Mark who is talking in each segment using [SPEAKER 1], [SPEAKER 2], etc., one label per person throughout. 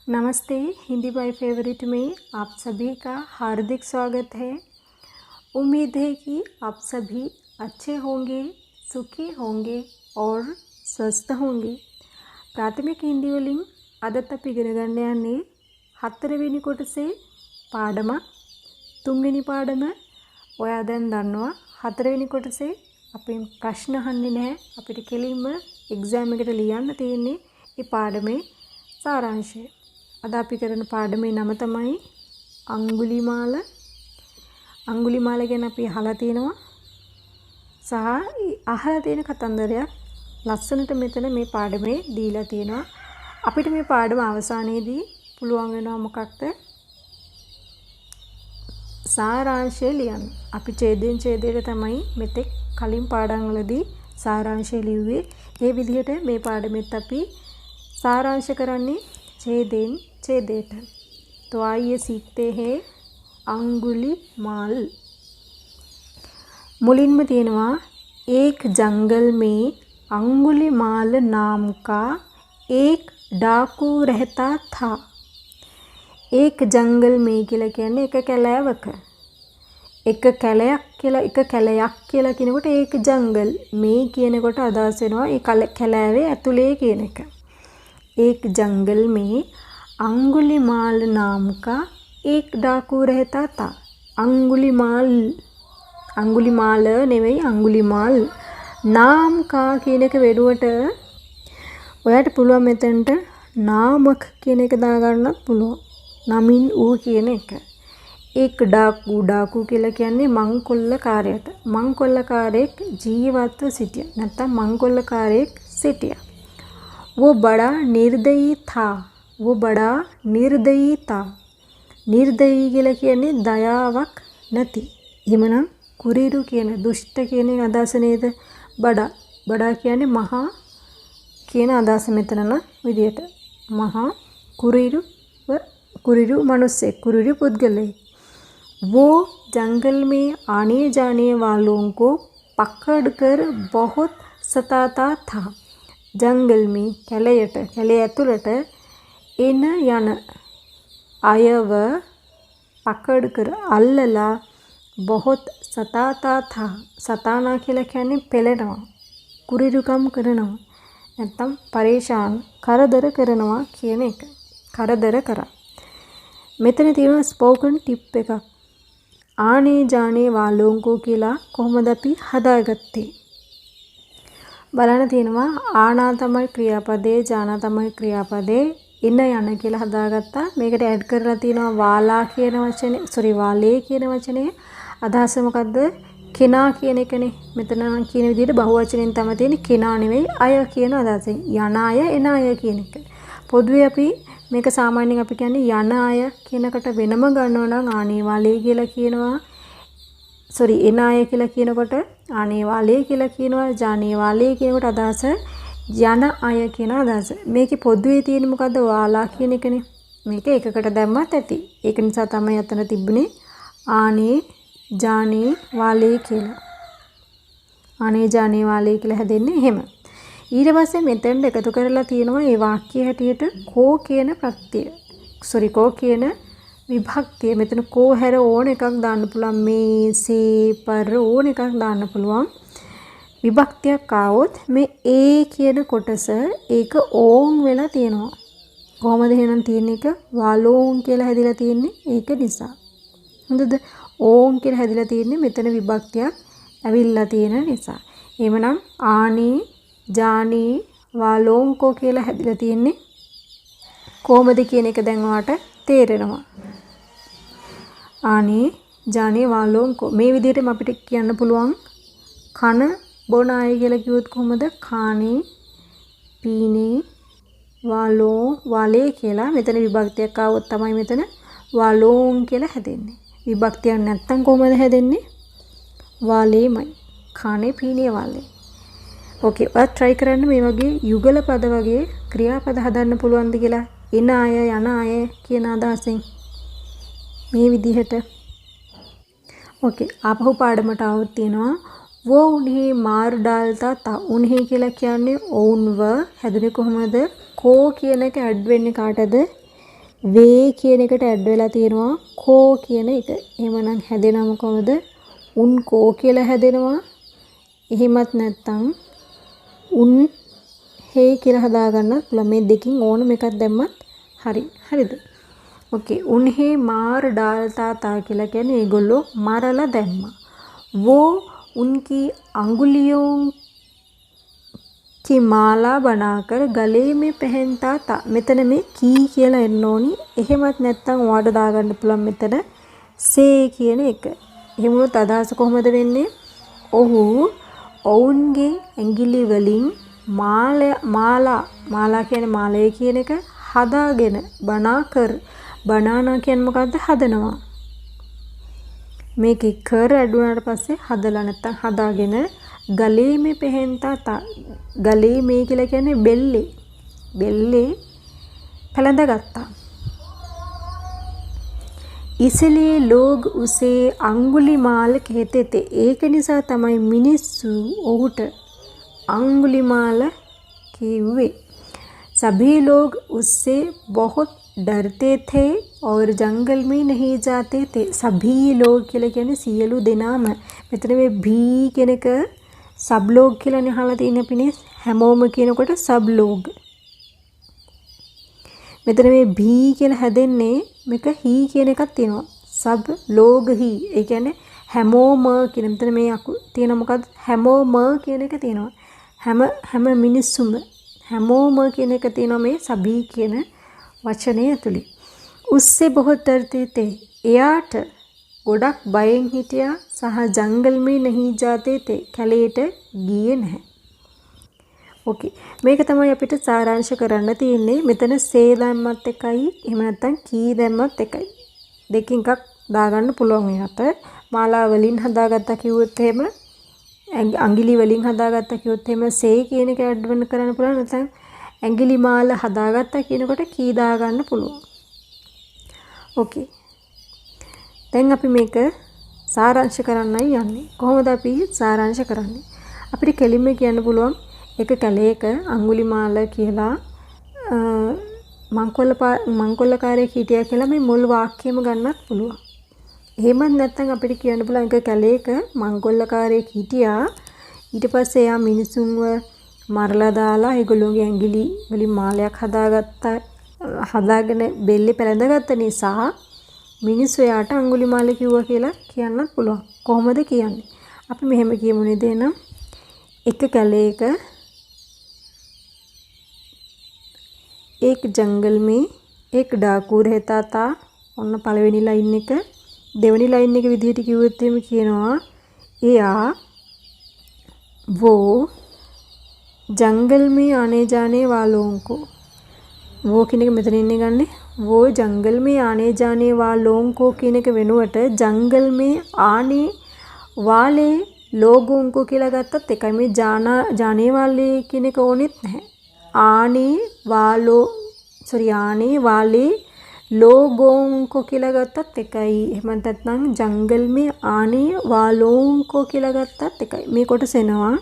[SPEAKER 1] नमस्ते, Hindi bye favourite में आप सभी का हार्दिक स्वागत है। उम्मीद है कि आप सभी अच्छे होंगे, सुखी होंगे और स्वस्थ होंगे. प्राथमिक हिंदी වලින් අදත් අපි ඉගෙන ගන්න යන්නේ හතරවෙනි කොටසේ පාඩම. තුන්වෙනි පාඩම ඔයා දැන් දන්නවා. හතරවෙනි කොටසේ අපි ප්‍රශ්න අහන්නේ නැහැ. අපිට කෙලින්ම එක්සෑම් එකට ලියන්න තියෙන්නේ මේ පාඩමේ සාරාංශය. අද අපි කරන පාඩමේ නම තමයි අඟුලිමාල. අඟුලිමාල ගැන අපි අහලා තියෙනවා. සහ අහලා තියෙන කතන්දරයක් ලස්සනට මෙතන මේ පාඩමේ දීලා තියෙනවා. අපිට මේ පාඩම අවසානයේදී පුළුවන් වෙනවා මොකක්ද? සාරාංශය ලියන්න. අපි ඡේදයෙන් ඡේදයට තමයි මෙතෙක් කලින් පාඩම් වලදී සාරාංශය ලිව්වේ. ඒ විදිහට මේ පාඩමෙත් අපි सारांश करने छेदेन छेदेट. तो आइए सीखते हैं अंगुलीमाल. मुलिन में तीनवा एक जंगल में अंगुलीमाल नाम का एक डाकू रहता था. एक जंगल में කියලා කියන්නේ එක කැලෑවක. එක කැලයක් කියලා කියනකොට ඒක ජංගල්. මේ කියනකොට අදහස් වෙනවා ඒ කැලෑවේ ඇතුලේ කියන එක. एक जंगल में अंगुलीमाल नाम का एक डाकू रहता था. अंगुलीमाल නෙවෙයි अंगुलीमाल नाम का කියන එක වෙනුවට ඔයාට පුළුවන් මෙතනට නාමක කියන එක දාගන්නත් පුළුවන්. නමින් ඌ කියන එක. एक डाकू කියලා කියන්නේ මංකොල්ලකාරයට. මංකොල්ලකාරයෙක් ජීවත්ව සිටිය. නැත්නම් මංකොල්ලකාරයෙක් සිටියා. वो बड़ा निर्दयी था. निर्दयी කියලා කියන්නේ දයාවක් නැති. එහෙමනම් කුරිරු කියන දුෂ්ට කියන අදහස නේද? බඩා කියන්නේ මහා කියන අදහස මෙතන නම් විදියට. මහා कुरिरु मनुष्य कुरिरु පුද්ගලයෙක්. वो जंगल में आने जाने वालों को पकड़ कर बहुत सताता था. जंगल में කැලයට ඇතුළට එන යන අයව පකඩ කර අල්ලලා बहुत सताता था. සතානා කියලා කියන්නේ පෙළෙනවා. කුරිරුකම් කරනවා. නැත්තම් පරේෂාන් කරදර කරනවා කියන එක. කරදර කරා. මෙතන තියෙනවා ස්පෝකන් ටිප් එකක්. ආනේ ජානේ වාලෝංකෝ කියලා කොහොමද අපි හදාගත්තේ? බලන්න තියෙනවා ආනා තමයි ක්‍රියාපදේ, ජානා තමයි ක්‍රියාපදේ, ඉන්න යන කියලා හදාගත්තා. මේකට ඇඩ් කරලා තියෙනවා වාලා කියන වචනේ, වාලේ කියන වචනේ. අදහස මොකද්ද? කෙනා කියන එකනේ. මෙතන නම් කියන විදිහට බහුවචනෙන් තමයි තියෙන්නේ. කෙනා නෙවෙයි අය කියන අදහසෙන්. යන අය, එන අය කියන එක. පොදුවේ අපි මේක සාමාන්‍යයෙන් අපි කියන්නේ යන අය කියනකට වෙනම ගන්නවා නම් ආනේ වාලේ කියලා කියනවා. එන අය කියලා කියනකොට ආනේ වාලේ කියලා කියනවා. ජානේ වාලේ කියනකොට අදහස යන අය කියන අදහස. මේකේ පොදුවේ තියෙන්නේ මොකද්ද? වාලා කියන එකනේ. මේක එකකට දැම්මත් ඇති. ඒක නිසා තමයි අතන තිබුණේ ආනේ ජානේ වාලේ කියලා. ආනේ ජානේ වාලේ කියලා හැදෙන්නේ එහෙම. ඊට පස්සේ මෙතෙන්ට එකතු කරලා තියෙනවා මේ වාක්‍ය හැටියට කෝ කියන ප්‍රත්‍යය. කෝ කියන විභක්තිය. මෙතන කෝ හැර ඕන එකක් දාන්න පුළුවන්. මේ සේ පර ඕන එකක් දාන්න පුළුවන්. විභක්තියක් ආවොත් මේ ඒ කියන කොටස ඒක ඕන් වෙලා තියෙනවා. කොහොමද එහෙනම් තියෙන්නේ? එක වාලෝන් කියලා හැදිලා තියෙන්නේ ඒක නිසා. හොඳද? ඕන් කියලා හැදිලා තියෙන්නේ මෙතන විභක්තියක් ඇවිල්ලා තියෙන නිසා. එහෙමනම් ආනේ ජානේ වාලෝන්කෝ කියලා හැදිලා තියෙන්නේ කොහොමද කියන එක දැන් ඔයාට තේරෙනවා. ආනේ ජානේ වාලෝන්කෝ මේ විදිහටම අපිට කියන්න පුළුවන් කන බොන අය කියලා කිව්වොත් කොහොමද? කානේ පීනේ වාලේ කියලා. මෙතන විභක්තියක් ආවොත් තමයි මෙතන වාලෝන් කියලා හැදෙන්නේ. විභක්තියක් නැත්තම් කොහොමද හැදෙන්නේ? වාලේමයි. කානේ පීනේ වාලේ. ඕකේ. ඔයා try කරන්න මේ වගේ යුගල පද වගේ ක්‍රියාපද හදන්න පුළුවන්ද කියලා. එන අය යන අය කියන අදහසෙන් මේ විදිහට. ඕකේ. ආපහු පාඩමට આવුත් තියෙනවා. वो उन्हें मार डालता था. उन्हें කියලා කියන්නේ ඔවුන්ව හැදුනේ කොහොමද? කෝ කියන එක ඇඩ් වෙන්නේ කාටද? වේ කියන එකට ඇඩ් වෙලා තියෙනවා කෝ කියන එක. එහෙමනම් හැදෙනව කොහොමද? උන් කෝ කියලා හැදෙනවා. එහෙමත් නැත්නම් උන් හේ කියලා හදාගන්න පුළුවන්. මේ දෙකින් ඕනම එකක් දැම්මත් හරි. හරිද? ओके. उन्हें मार डालता था කියලා කියන්නේ ඒගොල්ලෝ මරලා දැම්මා. वो उनकी अंगुलियों की माला बनाकर गले में पहनता था. මෙතන මේ කී කියලා එන්න ඕනි. එහෙමත් නැත්නම් ඔයාලට දාගන්න පුළුවන් මෙතන සේ කියන එක. එහෙම වුණොත් අදහස කොහොමද වෙන්නේ? ඔහු ඔවුන්ගේ ඇඟිලි වලින් මාලා කියන්නේ මාලය කියන එක හදාගෙන බනාකර බනානා කියන්නේ මොකද්ද? හදනවා. මේකේ කර ඇඩුණාට පස්සේ හදලා නැත්තම් හදාගෙන ගලේ මේ පෙහෙන්තා ගලේ මේ කියලා කියන්නේ බෙල්ලේ පැලඳගත්තා. इसलिए लोग उसे अंगुलिमाल कहते थे. ඒක නිසා තමයි මිනිස්සු ඔහුට अंगुलिमाल කිව්වේ. सभी लोग उससे बहुत डरते थे और जंगल में नहीं जाते थे. सभी लोग කියලා කියන්නේ සියලු දෙනාම. මෙතන මේ භී කියන එක සබ් ලෝග් කියලානේ අහලා තියෙන අපිනේ. හැමෝම කියනකොට සබ් ලෝග්. මෙතන මේ භී කියලා හැදෙන්නේ මේක හී කියන එකක් තියෙනවා. සබ් ලෝග් හී. ඒ කියන්නේ හැමෝම කියන මෙතන මේ තියෙන මොකද්ද? හැමෝම කියන එක තියෙනවා. හැම මිනිස්සුම හැමෝම කියන එක තියෙනවා මේ සබී කියන වචනය ඇතුලේ. उससे बहुत डरते थे. එයාට ගොඩක් බයෙන් හිටියා සහ ජංගල් में नहीं जाते थे. කැලේට ගියේ නැහැ. ඕකේ. මේක තමයි අපිට සාරාංශ කරන්න තියෙන්නේ. මෙතන සේ දැම්මත් එකයි, එහෙම නැත්නම් කී දැම්මත් එකයි. දෙකකින් එකක් දාගන්න පුළුවන් එයාට. මාලා වලින් හදාගත්තා කිව්වොත් එහෙම ඇඟිලි වලින් හදාගත්තා කිව්වොත් එහෙම සේ කියන එක ඇඩ් වෙන කරන්න පුළුවන්. නැත්නම් ඇඟිලි මාල හදාගත්තා කියනකොට කී දාගන්න පුළුවන්. ඕකේ. දැන් අපි මේක සාරාංශ කරන්නයි යන්නේ. කොහොමද අපි සාරාංශ කරන්නේ? අපිට කෙලින්ම කියන්න පුළුවන් එක කැලේක අඟුලිමාල කියලා මංකොල්ලකාරයෙක් හිටියා කියලා මේ මුල් වාක්‍යයම ගන්නත් පුළුවන්. එහෙමත් නැත්නම් අපිට කියන්න පුළුවන් එක කැලේක මංකොල්ලකාරයෙක් හිටියා. ඊට පස්සේ එයා මිනිසුන්ව මරලා දාලා ඒගොල්ලෝගේ ඇඟිලි වලින් මාලයක් හදාගෙන බෙල්ලේ පැලඳගත්ත නිසා මිනිස්සු එයාට අඟුලිමාල කිව්වා කියලා කියන්නත් පුළුවන්. කොහොමද කියන්නේ? අපි මෙහෙම කියමු නේද? එහෙනම් एक कलेक एक जंगल में एक डाकू रहता था. ඔන්න පළවෙනි ලයින් එක දෙවෙනි ලයින් එක විදිහට කිව්වොත් එහෙම කියනවා එයා वो जंगल में आने जाने वालों को वो කියන එක මෙතන ඉන්නේ ගන්නෙ वो जंगल में आने जाने वालों को කියන එක වෙනුවට जंगल में आने वाले लोगों को කියලා ගත්තත් එකයි මේ जाने वाले කියන එක ඕනෙත් නැහැ. आने वाले लोगों को කියලා ගත්තත් එකයි. එහෙම නැත්නම් जंगल में आने वालों को කියලා ගත්තත් එකයි. මේ කොටස එනවා.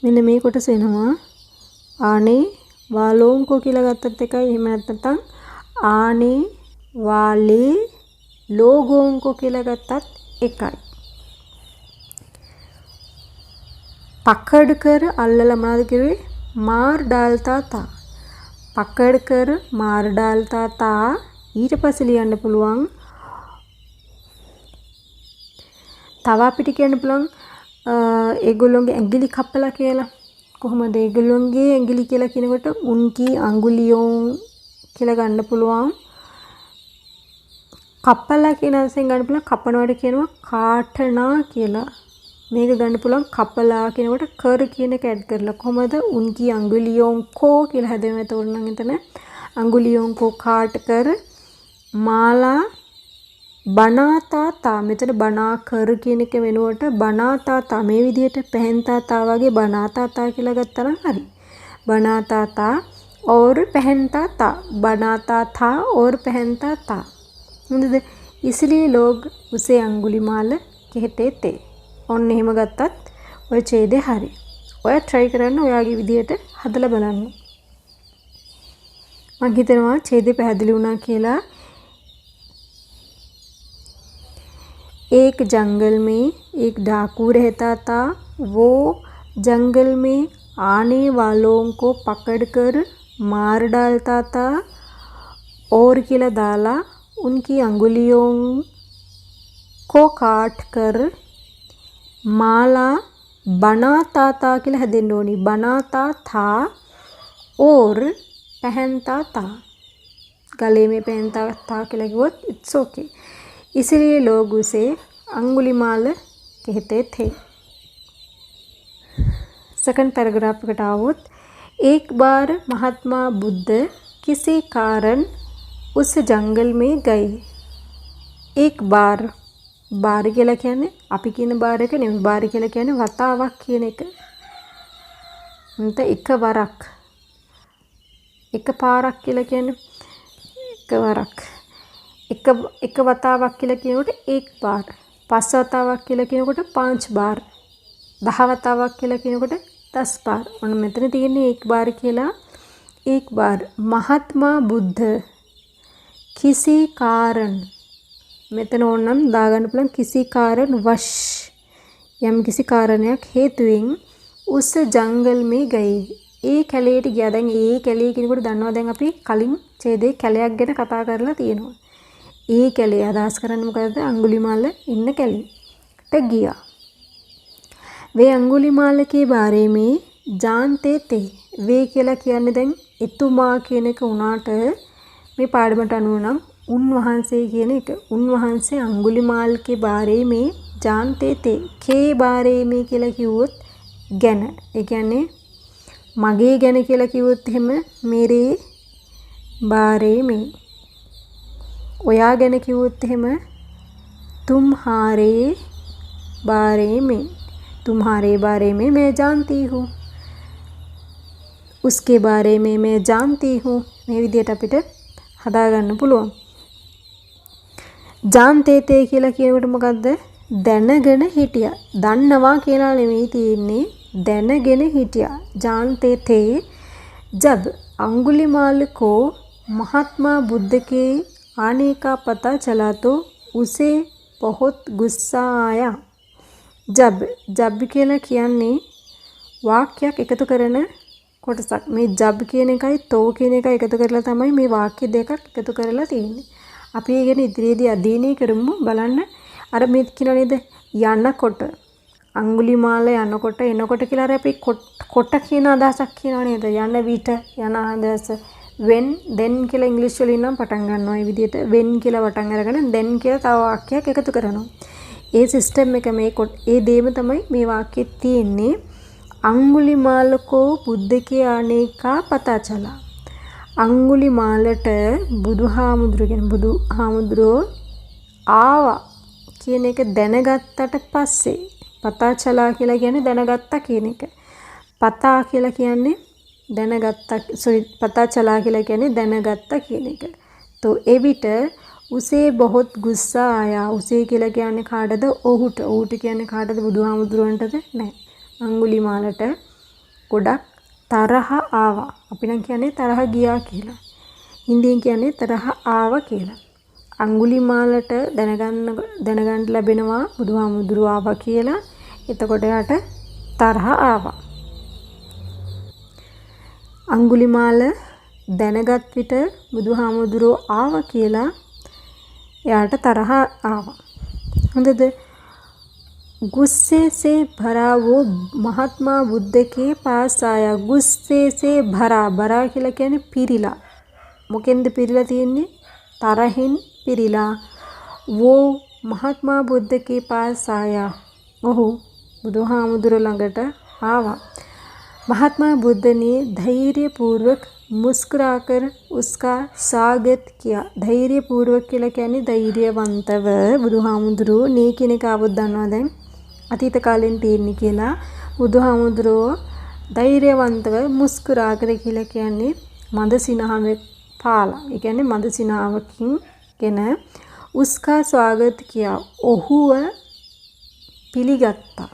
[SPEAKER 1] මෙන්න මේ කොටස එනවා. आने वालों को කියලා ගත්තත් එකයි. එහෙම නැත්නම් आने वाले लोगों को කියලා ගත්තත් එකයි. पकड़ कर अल्लला මොනවද කිව්වේ? मार डालता था. पकड़ कर मार डालता था. ඊට පස්සේ ලියන්න පුළුවන් තව අපිට කියන්න පුළුවන් ඒගොල්ලෝගේ ඇඟිලි කපලා කියලා. කොහොමද ඒගොල්ලෝගේ ඇඟිලි කියලා කියනකොට උන්කී අඟුලියෝන් කියලා ගන්න පුළුවන්. කපලා කියන අංශයෙන් ගන්න පුළුවන්. කපනවට කියනවා කාටනා කියලා. මේක ගන්න පුළුවන් කපලා කියනකොට කර කියන එක ඇඩ් කරලා. කොහමද? උන්කී අඟුලියෝන් කෝ කියලා හැදෙනවා. එතකොට නම් එතන අඟුලියෝන් කෝ කාට කර මාලා बनाता था. මෙතන බනා කර කියන එක වෙනුවට बनाता था මේ විදිහට पहनता था වගේ बनाता था කියලා ගත්තා නම් හරි. बनाता था और पहनता था. बनाता था और पहनता था. හරිද? इसलिए लोग उसे अंगुलिमाल कहते थे. ඔන්න එහෙම ගත්තත් ඔය ඡේදේ හරි. ඔය try කරන්න ඔයාගේ විදිහට හදලා බලන්න. මම හිතනවා ඡේදය පැහැදිලි වුණා කියලා. एक जंगल में एक डाकू रहता था। वो जंगल में आने वालों को पकड़कर मार डालता था और किला दाला उनकी अंगुलियों को काट कर माला बनाता था किला हदेंडोनी बनाता था और पहनता था। गले में पहनता था किला वो इट्स ओके, इसलिए लोग उसे अंगुलीमाल कहते थे। सेकंड पैराग्राफ घटावत। एक बार महात्मा बुद्ध किसी कारण उस जंगल में गए। एक बार बार කියලා කියන්නේ අපි කියන බාර එක නෙමෙයි. බාර කියලා කියන්නේ වතාවක් කියන එක. නැත්නම් එකවරක්. එකපාරක් කියලා කියන්නේ එකවරක්. එක වතාවක් කියලා කියනකොට एक बार. पांच वताවක් කියලා කියනකොට 5 बार. 10 वताවක් කියලා කියනකොට 10 बार. ඔන්න මෙතන තියෙන්නේ एक बार කියලා. एक बार महात्मा बुद्ध किसी कारण, මෙතන ඕනම් දාගන්න පුළුවන් किसी कारण वश, යම් කිසි කාරණයක් හේතුවෙන් उस जंगल में गए. ඒ කැලේට ගියා. දැන් ඒ කැලේ කියනකොට දන්නවා දැන් අපි කලින් ඡේදයේ කැලයක් ගැන කතා කරලා තියෙනවා. ඒ කැලේ අදහස් කරන්නේ මොකද්ද? अंगुलीमाल ඉන්න කැලේට ගියා. वे अंगुलीमाल के बारे में जानते थे. वे කියලා කියන්නේ දැන් එතුමා කියන එක උනාට මේ පාඩමට අනුව නම් උන්වහන්සේ කියන එක. උන්වහන්සේ अंगुलीमाल के बारे में जानते थे. के बारे में කියලා කිව්වොත් ගැන. ඒ කියන්නේ මගේ ගැන කියලා කිව්වොත් එහෙම मेरे बारे में. ඔයා ගැන කිව්වොත් එහෙම तुम्हारे बारे में. तुम्हारे बारे में मैं जानती हूँ. उसके बारे में मैं जानती हूँ. මේ විදිහට අපිට හදාගන්න පුළුවන්. जानते थे කියලා කියනකොට මොකද්ද? දැනගෙන හිටියා. දන්නවා කියලා නෙමෙයි තියෙන්නේ. දැනගෙන හිටියා. जानते थे जब अंगुलीमाल को महात्मा बुद्ध के आने का पता चला तो उसे बहुत गुस्सा आया. जब කියලා කියන්නේ වාක්‍යයක් එකතු කරන කොටසක්. මේ ජබ් කියන එකයි තෝ කියන එකයි එකතු කරලා තමයි මේ වාක්‍ය දෙකක් එකතු කරලා තියෙන්නේ. අපි ඒ ගැන ඉදිරියේදී අධ්‍යයනය කරමු. බලන්න අර මේ කියන නේද යනකොට अंगुलीमाल යනකොට එනකොට කියලා අර අපි කොට කියන අදහසක් කියනවා නේද? යන විට යන අදහස. when then කියලා ඉංග්‍රීසි වලින් නම් පටන් ගන්නවා. මේ විදිහට when කියලා පටන් අරගෙන then කියලා තව වාක්‍යයක් එකතු කරනවා. ඒ සිස්ටම් එක මේ ඒ දෙයම තමයි මේ වාක්‍යෙත් තියෙන්නේ. अंगुलीमाल को बुद्ध के आने का पता चला. अंगुलीमालට බුදුහාමුදුරුවෝ ආවා කියන එක දැනගත්තට පස්සේ පතා චලා කියලා කියන්නේ දැනගත්තා කියන එක. පතා කියලා කියන්නේ දැනගත්තා. पता चला කියලා කියන්නේ දැනගත්තා කියන එක. तो එවිට उसे बहुत गुस्सा आया. उसे කියලා කියන්නේ කාටද? ඔහුට. ඔහුට කියන්නේ කාටද? බුදුහාමුදුරුවන්ටද? නැහැ. अंगुलीमालට ගොඩක් තරහ ආවා. අපි නම් කියන්නේ තරහ ගියා කියලා. හින්දියෙන් කියන්නේ තරහ ආවා කියලා. अंगुलीमालට දැනගන්න ලැබෙනවා බුදුහාමුදුරුවෝ ආවා කියලා. එතකොට යාට තරහ ආවා. अंगुलीमाल දැනගත් විට බුදුහාමුදුරුවෝ ආවා කියලා याट तरह आवा. हंदद गुस्से से भरा वो महात्मा बुद्ध के पास आया. गुस्से से भरा. भरा කියලා කියන්නේ පිරිලා. මොකෙන්ද පිරිලා තියෙන්නේ? තරහින් පිරිලා. वो महात्मा बुद्ध के पास आया. ඔහු බුදුහාමුදුරුවෝ ළඟට ආවා. महात्मा बुद्ध ने धैर्य पूर्वक मुस्कुराकर उसका स्वागत किया. धैर्य पूर्वक කියලා කියන්නේ ධෛර්යවන්තව බුදුහාමුදුරුවෝ නේ කියන එක ආවොත් දන්නවා දැන් අතීත කාලෙන් තියෙන්නේ කියලා. බුදුහාමුදුරුවෝ ධෛර්යවන්තව මුස්කුරාකර කියලා කියන්නේ මද සිනහවෙක් පාලා. ඒ කියන්නේ මද සිනහවකින් ගෙන उसका स्वागत किया. ඔහුව පිළිගත්තා.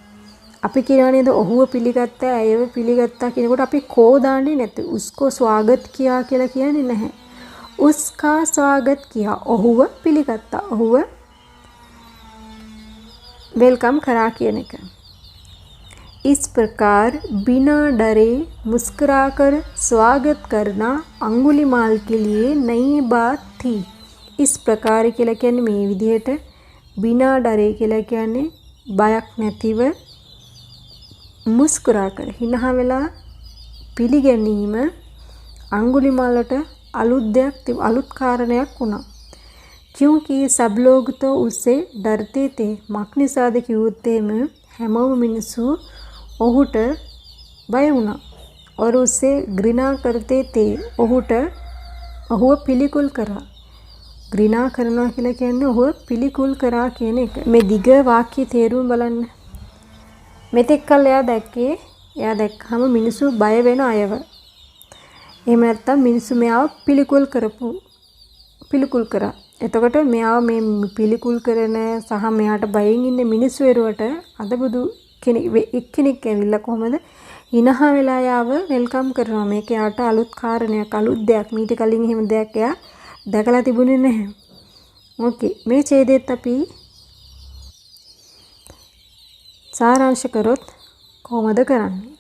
[SPEAKER 1] අපි කියනවා නේද ඔහුව පිළිගත්තා අයව පිළිගත්තා කියනකොට අපි කෝ දාන්නේ නැත්නම් උස්කෝ ස්වාගත් කියා කියලා කියන්නේ නැහැ. उसका स्वागत किया ඔහුව පිළිගත්තා ඔහුව वेलकम करा කියන එක. इस प्रकार बिना डरे मुस्कुराकर स्वागत करना अंगुलिमाल के लिए नई बात थी. इस प्रकार කියලා කියන්නේ මේ විදිහට बिना डरे කියලා කියන්නේ බයක් නැතිව मुस्कुराकर හිනහ වෙලා පිළිගැනීම अंगुलिमालට අලුත් කාරණයක් වුණා. क्योंकि सब लोग तो उससे डरते थे. මක්නිසාද කිව්වොත්තේම හැමෝම මිනිස්සු ඔහුට බය වුණා. और उससे घृणा करते थे. ඔහුව පිළිකුල් කරා. घृणा කරනවා කියලා කියන්නේ ඔහුව පිළිකුල් කරා කියන එක. මේ දිග වාක්‍ය තේරුම බලන්න. මෙතෙක් කල් එයා දැක්කම මිනිස්සු බය වෙන අයව. එහෙම නැත්නම් මිනිස්සු මෙයාව පිළිකුල් කරා. එතකොට මෙයාව මේ පිළිකුල් කරන සහ මෙයාට බයෙන් ඉන්න මිනිස්සු වෙරුවට අද බුදු එක්කෙනෙක් ඇවිල්ලා කොහමද හිනහ වෙලා යාව වෙල්කම් කරනවා. මේක යාට අලුත් කාරණයක් අලුත් දෙයක්. මීට කලින් එහෙම දෙයක් එයා දැකලා තිබුණේ නැහැ. ඕකේ මේ ඡේදෙත් අපි සාරාංශ කරොත් කොහොමද කරන්නේ?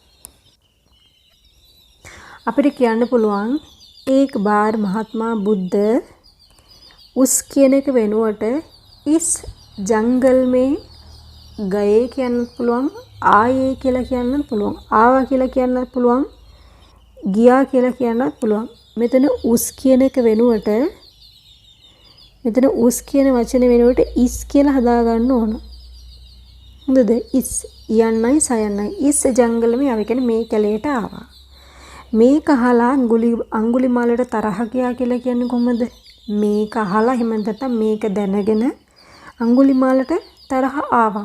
[SPEAKER 1] අපිට කියන්න පුළුවන් एक बार महात्मा बुद्ध उस කියන එක වෙනුවට इस जंगल में गए කියන්නත් පුළුවන් ආයේ කියලා කියන්නත් පුළුවන් ආවා කියලා කියන්නත් පුළුවන් ගියා කියලා කියන්නත් පුළුවන්. මෙතන උස් කියන එක වෙනුවට මෙතන උස් කියන වචනේ වෙනුවට ඉස් කියලා හදා ගන්න ඕන. හොඳද? ඉස් යන්නයි සයන්නයි ඉස් ජංගල් මේ ආව කියන්නේ මේ කැලේට ආවා. මේක අහලා අඟුලිමාලට තරහ ගියා කියලා කියන්නේ කොහොමද? මේක අහලා එහෙම නැත්නම් මේක දැනගෙන අඟුලිමාලට තරහ ආවා.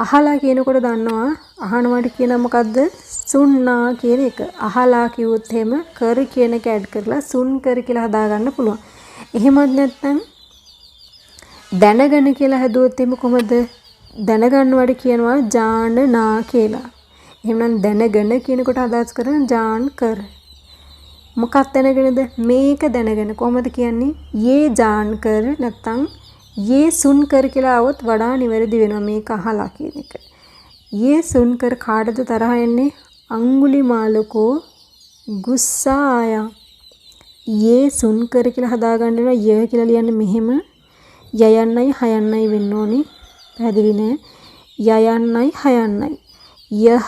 [SPEAKER 1] අහලා කියනකොට දන්නවා අහනවට කියන මොකද්ද? සුන්නා කියන එක. අහලා කිව්වොත් එහෙම කර කියන එක ඇඩ් කරලා සුන් කර කියලා හදා ගන්න පුළුවන්. එහෙමත් නැත්නම් දැනගෙන කියලා හදුවොත් එහෙම කොහමද? දැනගන්නවට කියනවා ජානනා කියලා. එහෙනම් දැනගෙන කියනකොට අදහස් කරන ජාන් කර. මොකක් දැනගෙනද? මේක දැනගෙන. කොහොමද කියන්නේ? යේ ජාන් කර නැත්නම් යේ සුන් කර කියලා આવොත් වඩා නිවැරදි වෙනවා මේක අහලා කියන එක. යේ සුන් කර කාටද තරහ එන්නේ? अंगुलिमालको गुस्सा आया. යේ සුන් කර කියලා හදාගන්න වෙනවා. ය කියලා ලියන්නේ මෙහෙම යයන්නයි හයන්නයි වෙන්න ඕනේ. පැහැදිලි නෑ? යයන්නයි හයන්නයි. यह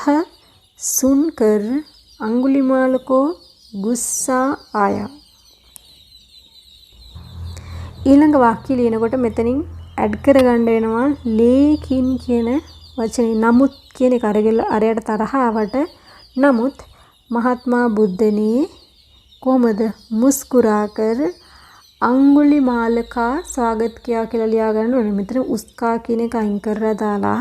[SPEAKER 1] सुनकर अंगुलिमाल को गुस्सा आया. ඊළඟ වාක්‍ය ලියනකොට මෙතනින් ඇඩ් කරගන්න වෙනවා ලේකින් කියන වචනේ. නමුත් කියන එක අරයට තරහ ආවට නමුත් महात्मा बुद्धने කොහමද मुस्कुरा कर अंगुलिमाल का स्वागत किया කියලා ලියා ගන්න ඕනේ. මෙතන උස්කා කියන එක අයින් කරලා දාලා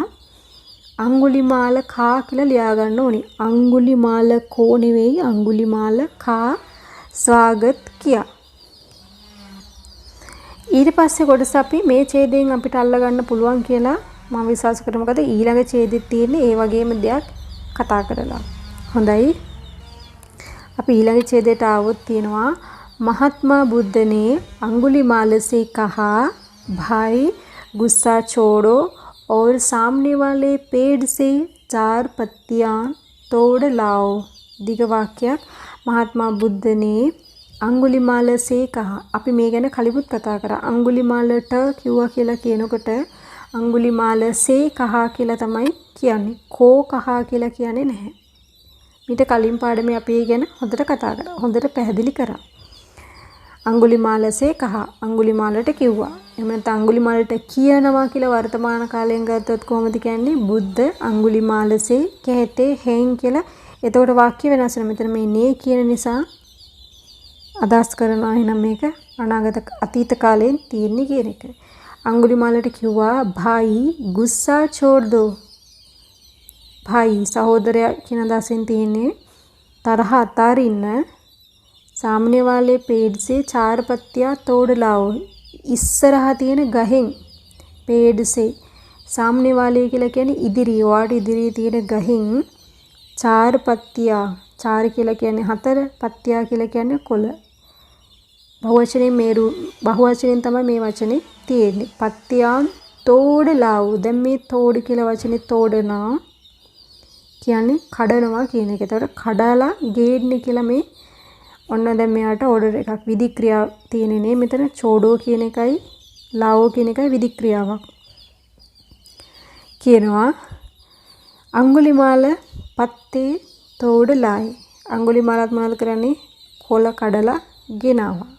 [SPEAKER 1] अंगुलिमाल खा කියලා ලියා ගන්න ඕනේ. अंगुलिमाल को නෙවෙයි अंगुलिमाल खा स्वागत किया. ඊට පස්සේ කොටස අපි මේ ඡේදයෙන් අපිට අල්ල ගන්න පුළුවන් කියලා මම විශ්වාස කරනවා. මොකද ඊළඟ ඡේදෙත් තියෙන්නේ ඒ වගේම දෙයක් කතා කරලා. හොඳයි. අපි ඊළඟ ඡේදයට આવොත් තියෙනවා महात्मा बुद्ध ने अंगुलिमाल से कहा भाई गुस्सा छोड़ो और सामने वाले पेड़ से 4 पत्तियां तोड़ लाओ. दिग वाक्य महात्मा बुद्ध ने अंगुलिमाल से कहा. අපි මේ ගැන කලිමුත් කතා කරා. अंगुलिमालට කිව්වා කියලා කියනකොට अंगुलिमाल से कहा කියලා තමයි කියන්නේ. කෝ කහා කියලා කියන්නේ නැහැ. ඊට කලින් පාඩමේ අපි ඒ ගැන හොඳට කතා කරා. හොඳට පැහැදිලි කරා. अंगुलिमाल से कहा. अंगुलिमालට කිව්වා. එහෙම නැත්නම් अंगुलिमालට කියනවා කියලා වර්තමාන කාලයෙන් ගත්තොත් කොහොමද කියන්නේ? බුද්ධ अंगुलिमाल से कहते हैं කියලා. එතකොට වාක්‍ය වෙනස් වෙනවා. මෙතන මේ නේ කියන නිසා අදහස් කරනවා එහෙනම් මේක අනාගත අතීත කාලයෙන් තියෙන්නේ කියන එක. अंगुलिमालට කිව්වා भाई गुस्सा छोड़ दो. भाई සහෝදරයා කියන අදහසෙන් තියෙන්නේ තරහ අතාරින්න. सामने वाले पेड़ से 4 पत्तियां तोड़ लाओ. ඉස්සරහා තියෙන ගහෙන් पेड़ से सामने वाले කියලා කියන්නේ ඉදිරි. ඔයාට ඉදිරියේ තියෙන ගහින් चार पत्तियां. चार කියලා කියන්නේ හතර, පත්තියා කියලා කියන්නේ කොළ. බහුවචනයෙන් තමයි මේ වචනේ තියෙන්නේ. පත්තියාන් තෝඩ ලාව්. දැන් මේ තෝඩ කියලා වචනේ තෝඩනා කියන්නේ කඩනවා කියන එක. ඒතකොට කඩලා ගේන්නේ කියලා මේ ඔන්න දැන් මෙයාට ඕඩර් එකක් විධික්‍රියාව තියෙන්නේ නේ. මෙතන චෝඩෝ කියන එකයි ලාවෝ කියන එකයි විධික්‍රියාවක්. කියනවා අඟුලිමාල පත්තේ තෝඩ ලායි. අඟුලිමාලත් මොනවද කරන්නේ? කොළ කඩලා ගෙනාවා.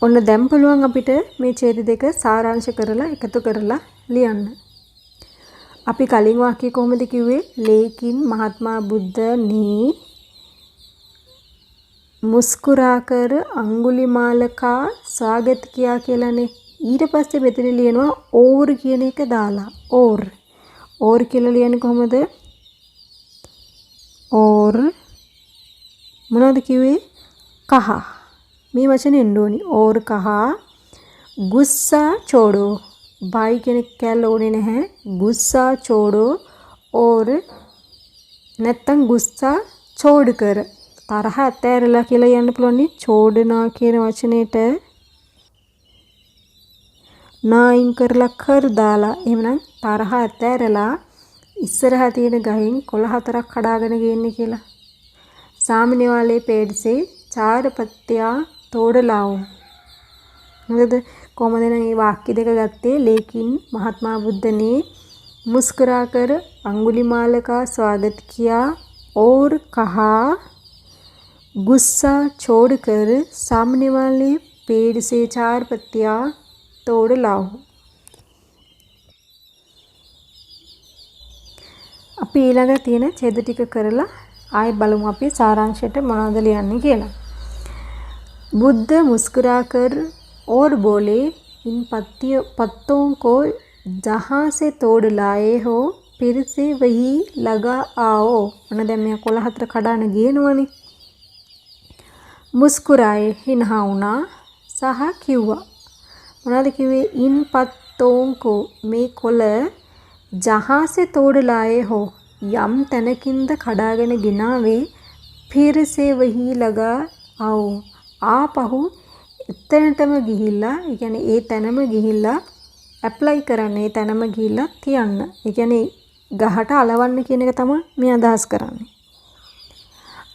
[SPEAKER 1] ඔන්න දැන් පුළුවන් අපිට මේ ඡේද දෙක සාරාංශ කරලා එකතු කරලා ලියන්න. අපි කලින් වාක්‍යය කොහොමද කිව්වේ? लेकिन महात्मा बुद्ध ने मुस्कुरा कर अंगुलिमाल का स्वागत किया කියලානේ. ඊට පස්සේ මෙතන ලියනවා और කියන එක දාලා. और කියලා ලියන්නේ කොහොමද? और මොනවද කිව්වේ? कहा. මේ වචනේ එන්න ඕනි. और कहा गुस्सा छोड़ो. भाई කෙනෙක් කැල්ල ඕනේ නැහැ. गुस्सा छोड़ो और නැත්තම් गुस्सा छोड़ कर. තරහ ඇතෑරලා කියලා යන්න පුළුවන් නේ. छोड़ना කියන වචනේට නායින් කරලා කර දාලා එහෙමනම් තරහ ඇතෑරලා ඉස්සරහා තියෙන ගහින් කොළ හතරක් කඩාගෙන ගේන්නේ කියලා. सामने वाले पेड़ से चार पत्तियां तोड़ लाओ. මොකද කොහමද මේ වාක්‍ය දෙක ගත්තේ? लेकिन महात्मा बुद्ध ने मुस्कुरा कर अंगुलिमाल का स्वागत किया और कहा गुस्सा छोड़कर सामने वाले पेड़ से चार पत्तियां तोड़ लाओ. අපි ඊළඟ තියෙන ඡේද ටික කරලා ආයෙ බලමු අපි සාරාංශයට මොනවද ලියන්නේ කියලා. बुद्ध मुस्कुरा कर और बोले इन पत्तों को जहाँ से तोड़ लाए हो फिर से वही लगा आओ. ඔන්න දැන් මේ කොළ හතර කඩාන ගේනවනේ. मुस्कुराए හිනහා වුණා සහ කිව්වා. මොනවද කිව්වේ? इन पत्तों को මේ කොළ जहाँ से तोड़ लाए हो යම් තැනකින්ද කඩාගෙන ගෙනාවේ फिर से वही लगा आओ. ආපහු එතනටම ගිහිල්ලා, ඒ කියන්නේ ඒ තැනම ගිහිල්ලා ඇප්ලයි කරන්න, ඒ තැනම ගිහිල්ලා තියන්න. ඒ කියන්නේ ගහට අලවන්න කියන එක තමයි මේ අදහස් කරන්නේ.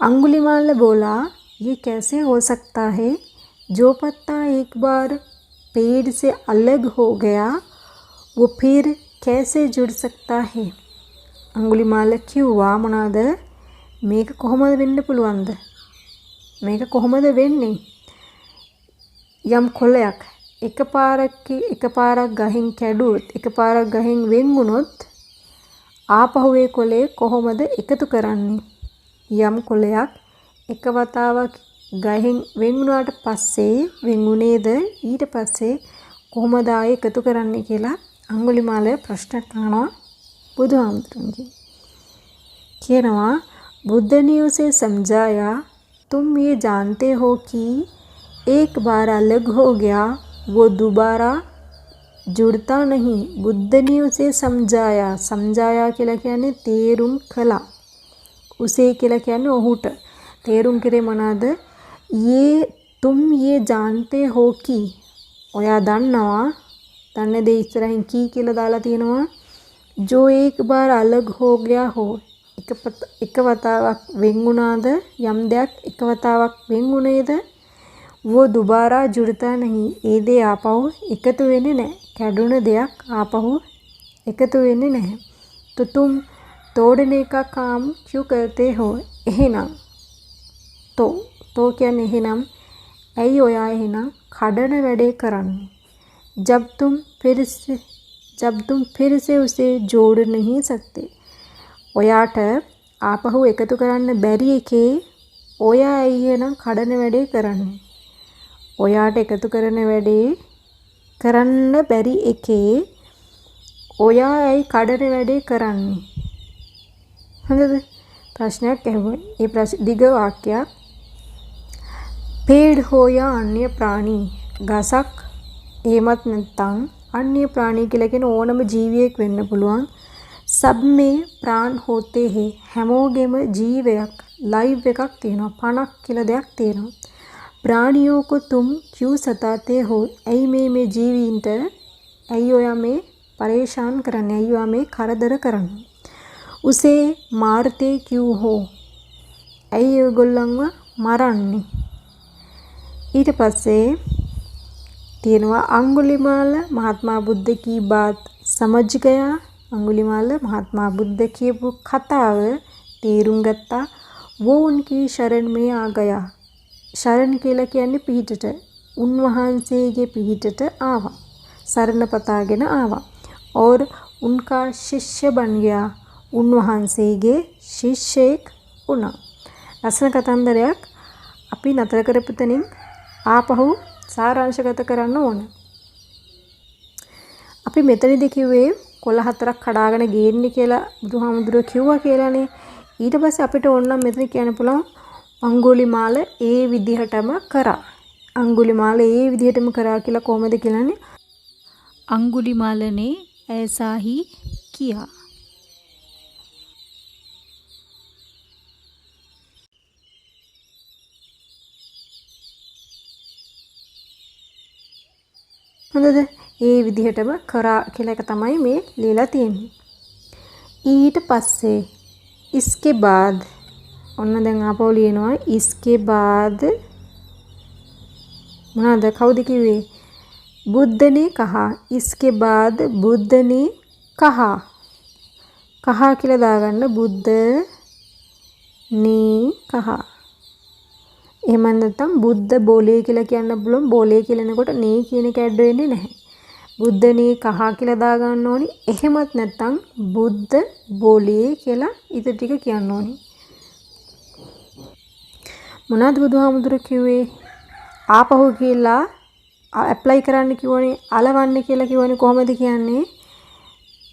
[SPEAKER 1] अंगुलिमाल बोला ये कैसे हो सकता है? जो पत्ता एक बार पेड़ से अलग हो गया वो फिर कैसे जुड़ सकता है? अंगुलिमाल කිව්වා මොනවාද? මේක කොහොමද වෙන්න පුළුවන්ද? මේක කොහොමද වෙන්නේ? යම් කොළයක් එකපාරක් ගහින් කැඩුවොත්, එකපාරක් ගහින් වෙන් වුණොත් ආපහු ඒ කොළේ කොහොමද එකතු කරන්නේ? යම් කොළයක් එක වතාවක් ගහින් වෙන් වුණාට පස්සේ වෙන්ුණේද ඊට පස්සේ කොහොමද ආයෙ එකතු කරන්නේ කියලා අඟුලිමාල ප්‍රශ්න කරනවා බුදුහාමුදුරන්ගෙන්. කියනවා बुद्ध ने उसे समझाया तुम ये जानते हो कि एक बार अलग हो गया वो दोबारा जुड़ता नहीं. बुद्ध ने उसे समझाया. समझाया කියලා කියන්නේ තේරුම් කළා. उसे කියලා කියන්නේ ඔහුට. තේරුම් කරේ මොනවාද? तुम ये जानते हो कि ඔයා දන්නවා. දන්නේ දේ ඉස්සරහින් කී කියලා දාලා තියෙනවා. जो एक बार अलग हो गया हो එක වතාවක් වෙන් වුණාද, යම් දෙයක් එක වතාවක් වෙන් වුණේද वो दोबारा जुड़ता नहीं. ඒ දේ ආපහු එකතු වෙන්නේ නැහැ. කැඩුන දෙයක් ආපහු එකතු වෙන්නේ නැහැ. तो तुम तोड़ने का काम क्यों करते हो? එහෙනම් तो කියන්නේ එහෙනම් ඇයි ඔයා එහෙනම් කඩන වැඩේ කරන්නේ? जब तुम फिर से उसे जोड़ नहीं सकते. ඔයාට ආපහු එකතු කරන්න බැරි එකේ ඔයා ඇයි එහෙනම් කඩන වැඩේ කරන්නේ? ඔයාට එකතු කරන වැඩේ කරන්න බැරි එකේ ඔයා ඇයි කඩන වැඩේ කරන්නේ? හරිද? ප්‍රශ්නයක් ඇහුවා. ඒ දිග වාක්‍යයක්. पेड़ हो या अन्य प्राणी, ගසක් එහෙමත් නැත්නම් අන්‍ය ප්‍රාණී කියලා කියන ඕනම ජීවියෙක් වෙන්න පුළුවන්. सब में प्राण होते हैं. හැමෝගෙම ජීවයක් लाइव එකක් තියෙනවා. පණක් කියලා දෙයක් තියෙනවා. प्राणियों को तुम क्यों सताते हो? ඇයි මේ ජීවීන්ට ඇයි ඔයා මේ परेशान කරන්නේ? ඇයි ඔයා මේ කරදර කරන්නේ? उसे मारते क्यों हो? ඇයි ඔයගොල්ලන්ව මරන්නේ? ඊට පස්සේ තියෙනවා अंगुलिमाल महात्मा बुद्ध की बात समझ गया. अंगुलिमाल महात्मा बुद्ध කියපු කතාව තේරුම් ගත්තා. वो उनकी शरण में आ गया. शरण කියලා කියන්නේ පිහිටට. උන්වහන්සේගේ පිහිටට ආවා. සරණ පතාගෙන ආවා. और उनका शिष्य बन गया. උන්වහන්සේගේ ශිෂ්‍යෙක් වුණා. ලස්සන කතන්දරයක්. අපි නතර කරපු තැනින් ආපහු සාරාංශගත කරන්න ඕන. අපි මෙතනදී කිව්වේ කොළ හතරක් කඩාගෙන ගේන්නේ කියලා බුදුහාමුදුරුවෝ කිව්වා කියලානේ. ඊට පස්සේ අපිට ඕනනම් මෙතන කියන්න පුළුවන් අඟුලිමාල ඒ විදිහටම කරා. අඟුලිමාල ඒ විදිහටම කරා කියලා කොහොමද කියලානේ?
[SPEAKER 2] अंगुलिमाल ने ऐसा ही किया.
[SPEAKER 1] හොඳද? ඒ විදිහටම කරා කියලා එක තමයි මේ ලියලා තියෙන්නේ. ඊට පස්සේ इसके बाद ඔන්න දැන් ආපහු ලියනවා इसके बाद මොනවාද කවුද කිව්වේ? बुद्ध ने कहा. इसके बाद बुद्ध ने कहा. कहा කියලා දාගන්න බුද්ධ ने कहा. එහෙම නැත්නම් බුද්ධ බෝලේ කියලා කියන්න පුළුවන්. බෝලේ කියනකොට නේ කියන එක ඇඩ් වෙන්නේ නැහැ. බුද්ධ නේ කහා කියලා දා ගන්න ඕනි. එහෙමත් නැත්නම් බුද්ධ බෝලේ කියලා ඉතින් ටික කියන්න ඕනි. මොනවද බුදුහාමුදුරුවෝ කිව්වේ? ආපහු කියලා ඇප්ලයි කරන්න කිව්වනේ. අලවන්න කියලා කිව්වනේ. කොහොමද කියන්නේ?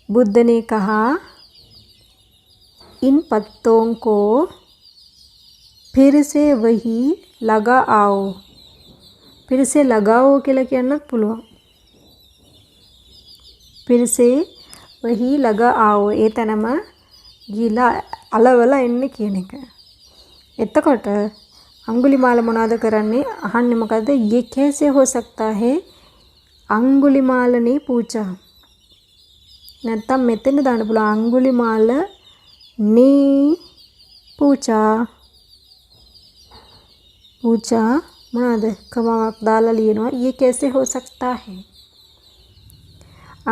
[SPEAKER 1] බුද්ධ ने कहा इन पत्तों को फिर से वही लगा आओ. फिर से लगाओ කියලා කියන්නත් පුළුවන්. फिर से वही लगा आओ. ඒ තැනම ගිලා අලවලා එන්න කියන එක. එතකොට अंगुलिमाल මොනවද කරන්නේ? අහන්නේ මොකද්ද? ये कैसे हो सकता है? अंगुलिमाल ने पूछा. නැත්තම් මෙතන දාන්න පුළුවන් अंगुलिमाल ने पूछा. पूछा මොනවද? කමාවක් දාලා ලියනවා. ये कैसे हो सकता है?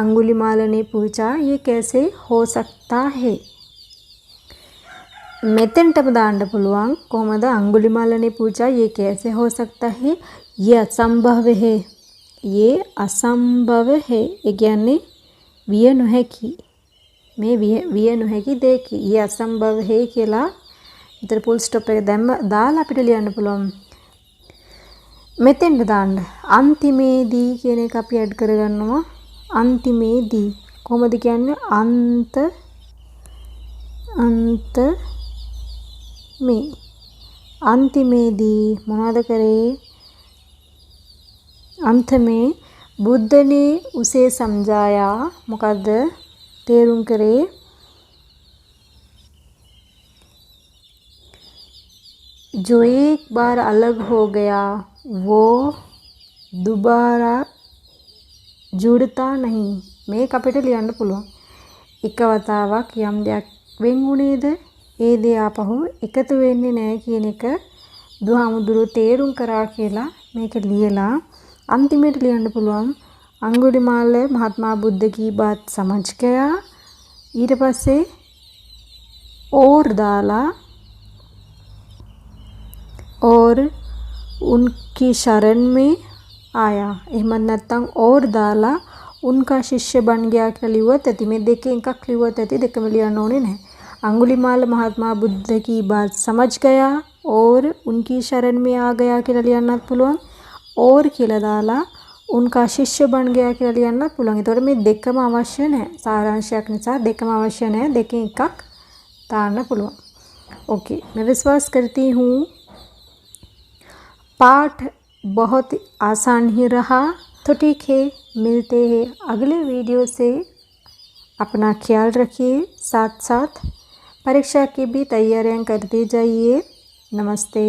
[SPEAKER 1] अंगुलिमाल ने पूछा ये कैसे हो सकता है? මෙතෙන්ටම දාන්න පුළුවන් කොහමද? अंगुलिमाल ने पूछा ये कैसे हो सकता है? ये असंभव है. ये असंभव है. ඒ කියන්නේ විය නොහැකි. මේ විය නොහැකි දෙකි. ये असंभव है කියලා විතර පුල් ස්ටොප් එක දැම්ම දාලා අපිට ලියන්න පුළුවන්. මෙතෙන්ට දාන්න අන්තිමේදී කියන එක අපි ඇඩ් කරගන්නවා. අන්තිමේදී කොහොමද කියන්නේ? මේ अंतिमेदी මොනවද करे? अंत में बुद्ध ने उसे समझाया. මොකද්ද තේරුම් කරේ? जो एक बार अलग हो गया वो दोबारा जुड़ता नहीं. මේක අපිට ලියන්න පුළුවන්. එක වතාවක් යම් දෙයක් වෙන් වුණේද ඒ දේ ආපහු එකතු වෙන්නේ නැහැ කියන එක බුදුහාමුදුරුවෝ තේරුම් කරා කියලා මේක ලියලා අන්තිමට ලියන්න පුළුවන්. अंगुलिमाल महात्मा बुद्ध की बात समझ गया. ඊට පස්සේ और දාලා और उनकी शरण में आया. එහෙම නැත්නම් और දාලා उनका शिष्य बन गया කියලා ලිව්වත් ඇති. මේ දෙකෙන් එකක් ලිව්වත් ඇති. දෙකම ලියන්න ඕනේ නැහැ. अंगुलिमाल महात्मा बुद्ध की बात समझ गया और उनकी शरण में आ गया කියලා ලියන්නත් පුළුවන්. और කියලා දාලා उनका शिष्य बन गया කියලා ලියන්නත් පුළුවන්. ඒතකොට මේ දෙකම අවශ්‍ය නැහැ. සාරාංශයක් නිසා දෙකම අවශ්‍ය නැහැ. දෙකෙන් එකක් දාන්න පුළුවන්. ओके, मैं विश्वास करती हूँ पाठ बहुत आसान ही रहा. तो ठीक है, मिलते हैं अगले वीडियो से। अपना ख्याल रखिए, साथ साथ परीक्षा की भी तैयारियां करते जाइए। नमस्ते।